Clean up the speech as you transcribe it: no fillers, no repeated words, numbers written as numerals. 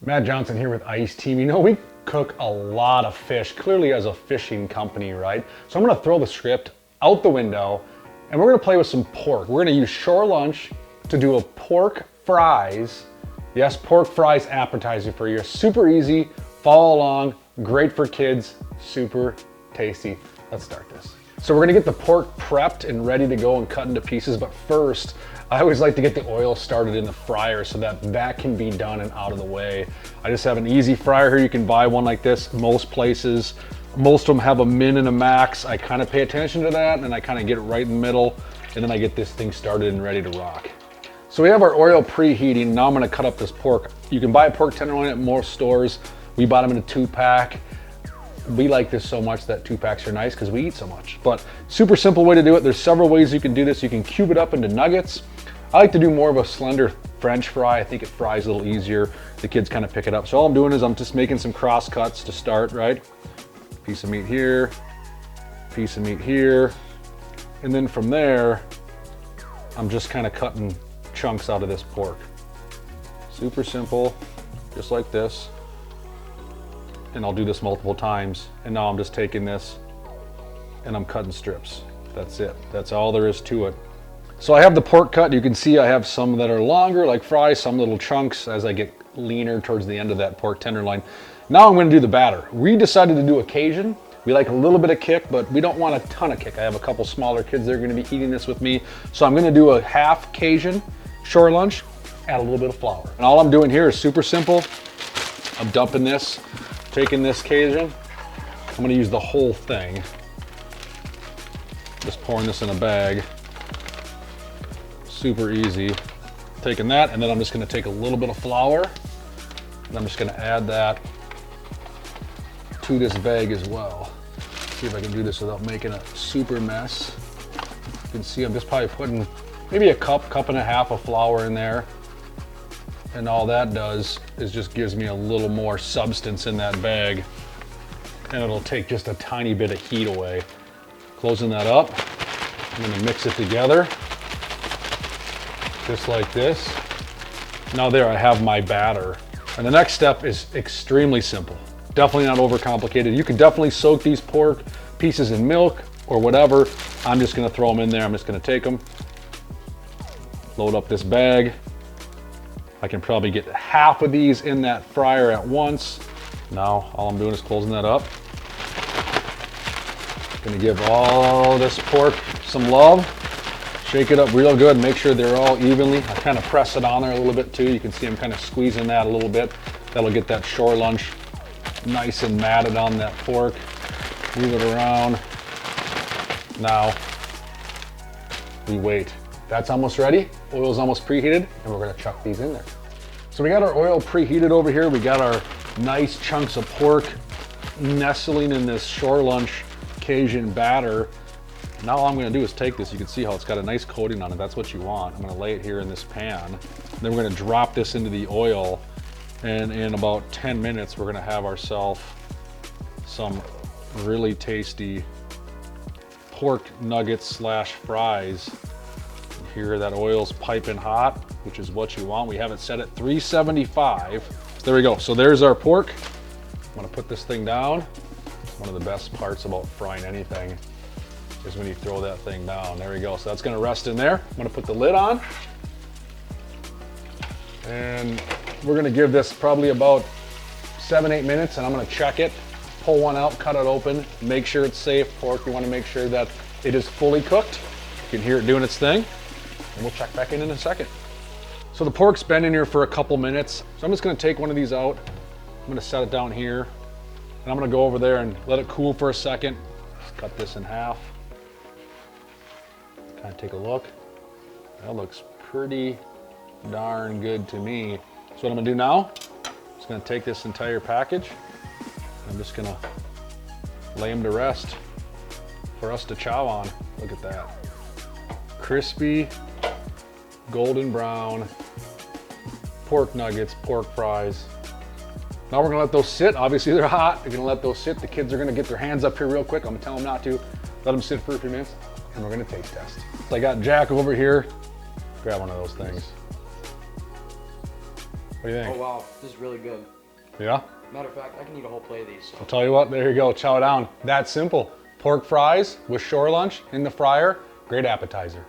Matt Johnson here with Ice Team. You know, we cook a lot of fish, clearly as a fishing company, right? So I'm gonna throw the script out the window and we're gonna play with some pork. We're gonna use Shore Lunch to do a pork fries. Yes, pork fries appetizer for you. Super easy, follow along, great for kids, super tasty. Let's start this. So we're gonna get the pork prepped and ready to go and cut into pieces, but first, I always like to get the oil started in the fryer so that can be done and out of the way. I just have an easy fryer here. You can buy one like this most places. Most of them have a min and a max. I kind of pay attention to that and I kind of get it right in the middle, and then I get this thing started and ready to rock. So we have our oil preheating. Now I'm gonna cut up this pork. You can buy a pork tenderloin at most stores. We bought them in a 2-pack. We like this so much that 2-packs are nice because we eat so much. But super simple way to do it. There's several ways you can do this. You can cube it up into nuggets. I like to do more of a slender French fry. I think it fries a little easier. The kids kind of pick it up. So all I'm doing is I'm just making some cross cuts to start, right? Piece of meat here, piece of meat here. And then from there, I'm just kind of cutting chunks out of this pork. Super simple, just like this. And I'll do this multiple times. And now I'm just taking this and I'm cutting strips. That's it. That's all there is to it. So I have the pork cut. You can see I have some that are longer, like fries, some little chunks as I get leaner towards the end of that pork tenderloin. Now I'm going to do the batter. We decided to do a Cajun. We like a little bit of kick, but we don't want a ton of kick. I have a couple smaller kids that are going to be eating this with me. So I'm going to do a half Cajun Shore Lunch, add a little bit of flour. And all I'm doing here is super simple. I'm dumping this, taking this Cajun. I'm going to use the whole thing. Just pouring this in a bag. Super easy. Taking that, and then I'm just gonna take a little bit of flour, and I'm just gonna add that to this bag as well. See if I can do this without making a super mess. You can see I'm just probably putting maybe a cup and a half of flour in there. And all that does is just gives me a little more substance in that bag, and it'll take just a tiny bit of heat away. Closing that up, I'm gonna mix it together. Just like this. Now there I have my batter. And the next step is extremely simple. Definitely not overcomplicated. You can definitely soak these pork pieces in milk or whatever. I'm just gonna throw them in there. I'm just gonna take them, load up this bag. I can probably get half of these in that fryer at once. Now all I'm doing is closing that up. Gonna give all this pork some love. Shake it up real good, make sure they're all evenly. I kind of press it on there a little bit too. You can see I'm kind of squeezing that a little bit. That'll get that Shore Lunch nice and matted on that pork. Move it around. Now, we wait. That's almost ready. Oil's almost preheated, and we're gonna chuck these in there. So we got our oil preheated over here. We got our nice chunks of pork nestling in this Shore Lunch Cajun batter. Now all I'm gonna do is take this. You can see how it's got a nice coating on it. That's what you want. I'm gonna lay it here in this pan. Then we're gonna drop this into the oil. And in about 10 minutes, we're gonna have ourselves some really tasty pork nuggets slash fries. Here that oil's piping hot, which is what you want. We have it set at 375. There we go. So there's our pork. I'm gonna put this thing down. One of the best parts about frying anything is when you throw that thing down. There we go. So that's gonna rest in there. I'm gonna put the lid on. And we're gonna give this probably about 7-8 minutes, and I'm gonna check it, pull one out, cut it open, make sure it's safe. Pork, you wanna make sure that it is fully cooked. You can hear it doing its thing, and we'll check back in a second. So the pork's been in here for a couple minutes. So I'm just gonna take one of these out. I'm gonna set it down here, and I'm gonna go over there and let it cool for a second. Just cut this in half. Kind of take a look. That looks pretty darn good to me. So what I'm gonna do now, I'm just gonna take this entire package. I'm just gonna lay them to rest for us to chow on. Look at that. Crispy, golden brown, pork nuggets, pork fries. Now we're gonna let those sit. Obviously they're hot. You're gonna let those sit. The kids are gonna get their hands up here real quick. I'm gonna tell them not to. Let them sit for a few minutes, and we're gonna taste test. So I got Jack over here. Grab one of those things. What do you think? Oh wow, this is really good. Yeah? Matter of fact, I can eat a whole plate of these. So. I'll tell you what, there you go, chow down. That simple. Pork fries with shore lunch in the fryer, great appetizer.